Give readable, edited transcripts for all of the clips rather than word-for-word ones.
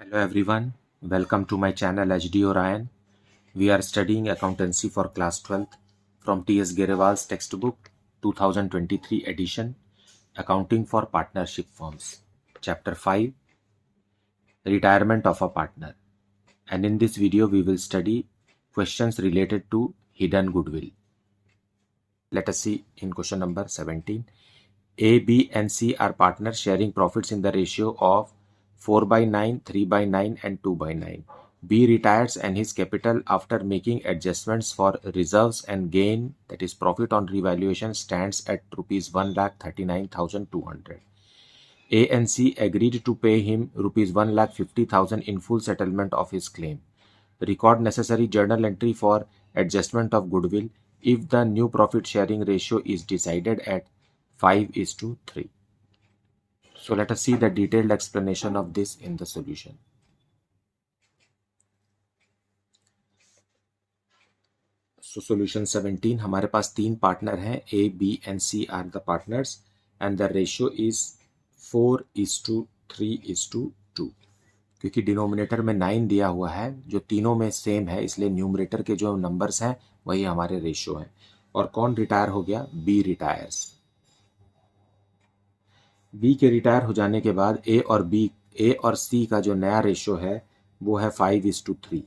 Hello everyone, welcome to my channel HD Orion. We are studying accountancy for class 12th from T.S. Gerewal's textbook 2023 edition, Accounting for Partnership Firms, Chapter 5, Retirement of a Partner. And in this video we will study questions related to hidden goodwill. Let us see in question number 17. A, B and C are partners sharing profits in the ratio of 4/9, 3/9 and 2/9. B retires and his capital after making adjustments for reserves and gain, that is profit on revaluation, stands at rupees 1,39,200. A and C agreed to pay him rupees 1,50,000 in full settlement of his claim. Record necessary journal entry for adjustment of goodwill if the new profit sharing ratio is decided at 5:3. So let us see the detailed explanation of this in the solution. So solution 17, हमारे पास तीन partner हैं, A, B and C are the partners and the ratio is 4:3:2. क्योंकि denominator में 9 दिया हुआ है, जो तीनों में सेम है, इसलिए न्यूमरेटर के जो नंबर्स हैं वही हमारे रेशियो हैं. और कौन रिटायर हो गया? B retires. बी के रिटायर हो जाने के बाद ए और सी का जो नया रेशियो है वो है 5:3,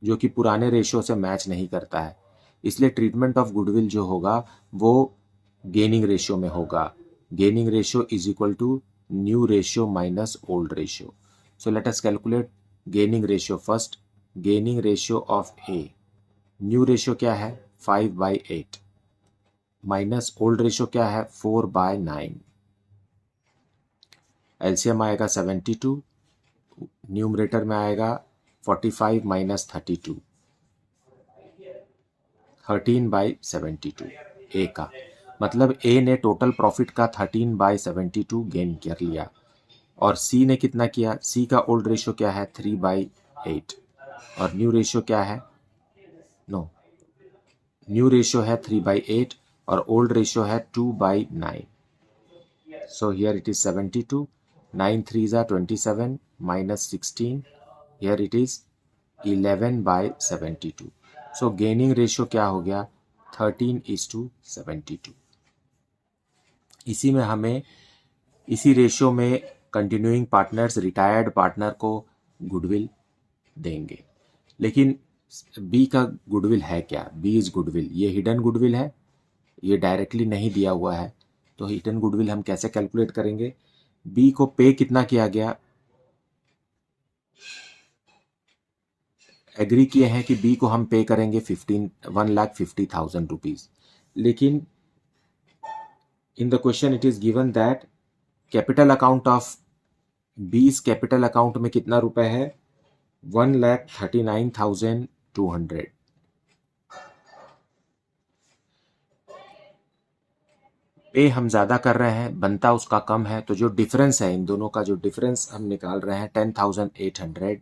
जो कि पुराने रेशियो से मैच नहीं करता है. इसलिए ट्रीटमेंट ऑफ गुडविल जो होगा वो गेनिंग रेशियो में होगा. Gaining ratio is equal to new ratio minus old ratio. So let us calculate gaining ratio first. Gaining ratio of A, new ratio क्या है? 5/8 माइनस ओल्ड रेशियो क्या है? 4/9. LCM आएगा 72, न्यूमरेटर में आएगा 45 माइनस 32, 13/72 ए का. मतलब ए ने टोटल प्रॉफिट का 13/72 गेन कर लिया. और सी ने कितना किया? सी का ओल्ड रेशियो क्या है? 3/8 और न्यू रेशियो क्या है? न्यू रेशियो है 3/8 और ओल्ड रेशियो है 2/9. So here it is 72. 9 3s are 27 minus 16. Here it is 11/72. So gaining ratio क्या हो गया? 13:72. इसी में हमें इसी रेशियो में कंटिन्यूइंग पार्टनर्स रिटायर्ड पार्टनर को गुडविल देंगे. लेकिन बी का गुडविल है क्या? B is goodwill. ये हिडन गुडविल है, ये डायरेक्टली नहीं दिया हुआ है. तो हिडन गुडविल हम कैसे कैलकुलेट करेंगे? बी को पे कितना किया गया? एग्री किए हैं कि बी को हम पे करेंगे 1,50,000 रुपीज. लेकिन इन the question it is given that capital account of बीस कैपिटल अकाउंट में कितना रुपए है? 1,39,200. पे हम ज़्यादा कर रहे हैं, बनता उसका कम है, तो जो डिफरेंस है इन दोनों का, जो डिफरेंस हम निकाल रहे हैं 10,800,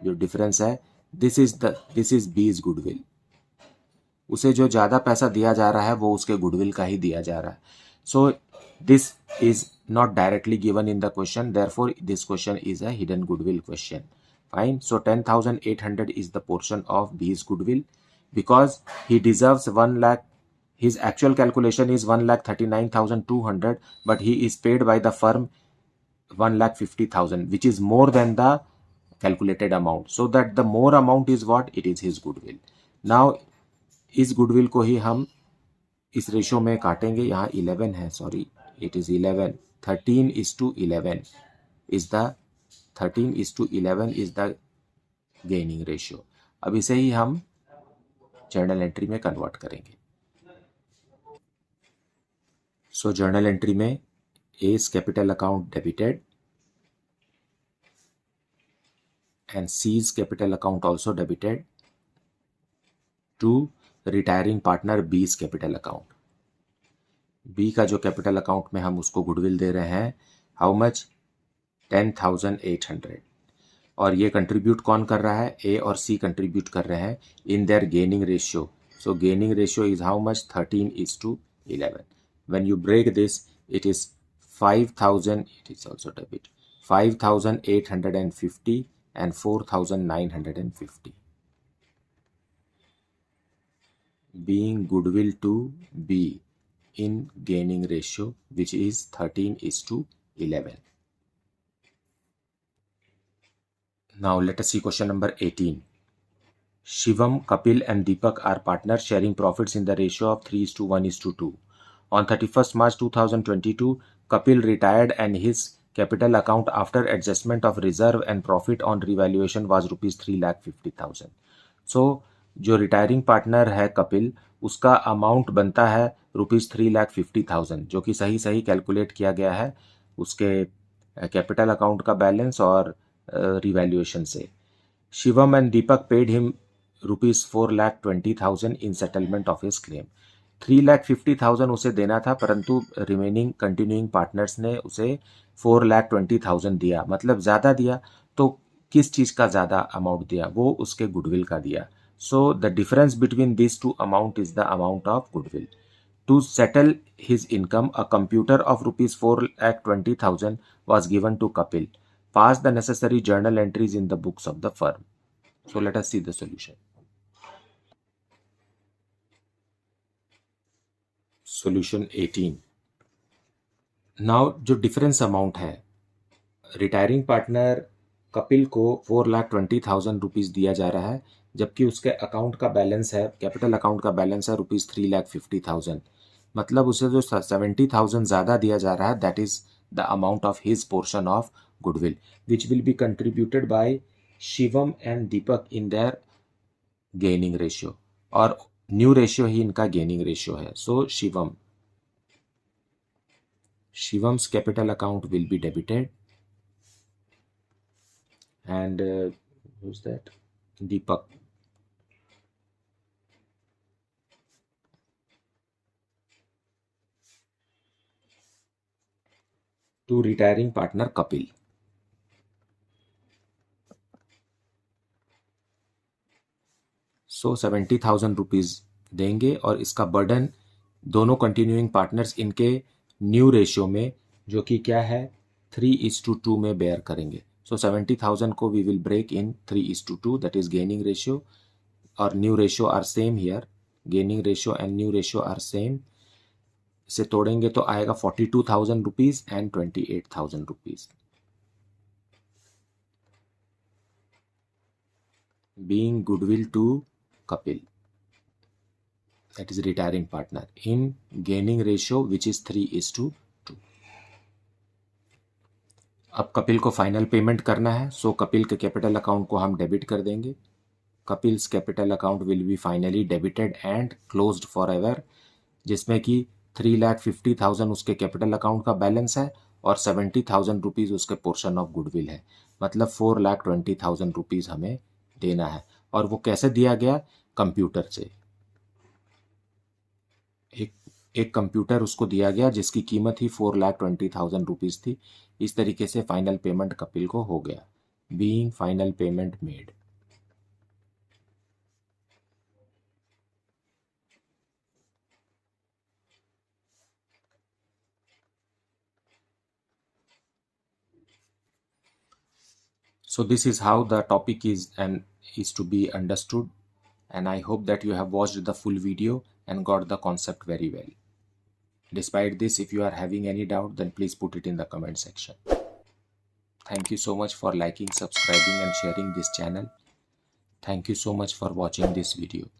जो डिफरेंस है दिस इज बीज गुडविल. उसे जो ज़्यादा पैसा दिया जा रहा है वो उसके गुडविल का ही दिया जा रहा है. So this is not directly given in the question, therefore this question is a hidden goodwill question. Fine. So 10,800 is the portion of B's goodwill because he deserves 1 lakh. His actual calculation is 1,39,200, but he is paid by the firm 1,50,000, which is more than the calculated amount. So that the more amount is what? It is his goodwill. Now इस goodwill को ही हम इस ratio में काटेंगे. यहाँ 11 है, sorry, it is 11. 13:11 is the 13:11 is the gaining ratio. अब इसे ही हम जर्नल एंट्री में कन्वर्ट करेंगे. सो जर्नल एंट्री में A's capital account debited and C's capital account also debited to retiring partner B's capital account. B का जो capital account में हम उसको गुडविल दे रहे हैं, हाउ मच? 10,800. और ये कंट्रीब्यूट कौन कर रहा है? A और C कंट्रीब्यूट कर रहे हैं इन their gaining ratio. So gaining ratio is how much? 13:11. When you break this, it is 5,000. It is also debit. 5,850 and 4,950. Being goodwill to B in gaining ratio, which is 13:11. Now let us see question number 18. Shivam, Kapil and Deepak are partners sharing profits in the ratio of 3:1:2. On 31st March 2022, Kapil retired and his capital account after adjustment of reserve and profit on revaluation was rupees 3,50,000. So जो retiring partner है कपिल, उसका amount बनता है rupees 3,50,000, जो कि सही सही calculate किया गया है उसके कैपिटल अकाउंट का बैलेंस और रिवैल्यूएशन से. Shivam and Deepak paid him rupees 4,20,000 in settlement of his claim. 3,50,000 उसे देना था, परंतु रिमेनिंग कंटिन्यूइंग पार्टनर्स ने उसे 4,20,000 दिया, मतलब ज़्यादा दिया. तो किस चीज़ का ज़्यादा अमाउंट दिया? वो उसके गुडविल का दिया. So the difference between this two amount is the amount of goodwill. To settle his income, a computer of rupees 4,20,000 was given to Kapil. Pass the necessary journal entries in the books of the firm. So let us see the solution. Solution 18. Now जो difference amount है, retiring partner Kapil को 4,20,000 rupees दिया जा रहा है, जबकि उसके account का बैलेंस है, कैपिटल अकाउंट का बैलेंस है रुपीज़ 3,50,000. मतलब उसे जो 70,000 ज़्यादा दिया जा रहा है, that is the amount of his portion of goodwill, which will be contributed by Shivam and Deepak in their gaining ratio. और न्यू रेशियो ही इनका गेनिंग रेशियो है. So Shivam's capital account will be debited and who's that? Deepak. To retiring partner Kapil. So 70,000 rupees देंगे और इसका burden दोनों continuing partners इनके new ratio में, जो कि क्या है 3:2 में बेयर करेंगे. So 70,000 को we will break in 3:2, that is gaining ratio, और new ratio are same here. Gaining ratio and new ratio are same. इसे तोड़ेंगे तो आएगा 42,000 rupees and 28,000 rupees. Being goodwill to Kapil, that is retiring partner, in gaining ratio which is 3:2. अब कपिल को final payment करना है. सो कपिल के कैपिटल अकाउंट को हम डेबिट कर देंगे. Kapil's capital account will B finally debited and closed for ever, जिसमें कि 3,50,000 उसके कैपिटल अकाउंट का बैलेंस है और 70,000 रुपीज़ उसके पोर्शन ऑफ गुडविल है. मतलब 4,20,000 रुपीज़ हमें देना है. और वो कैसे दिया गया? कंप्यूटर से. एक कंप्यूटर उसको दिया गया जिसकी कीमत ही 4,20,000 रुपीज़ थी. इस तरीके से फाइनल पेमेंट कपिल को हो गया. Being final payment made. So this is how the topic is to be understood, and I hope that you have watched the full video and got the concept very well. Despite this, if you are having any doubt, then please put it in the comment section. Thank you so much for liking, subscribing and sharing this channel. Thank you so much for watching this video.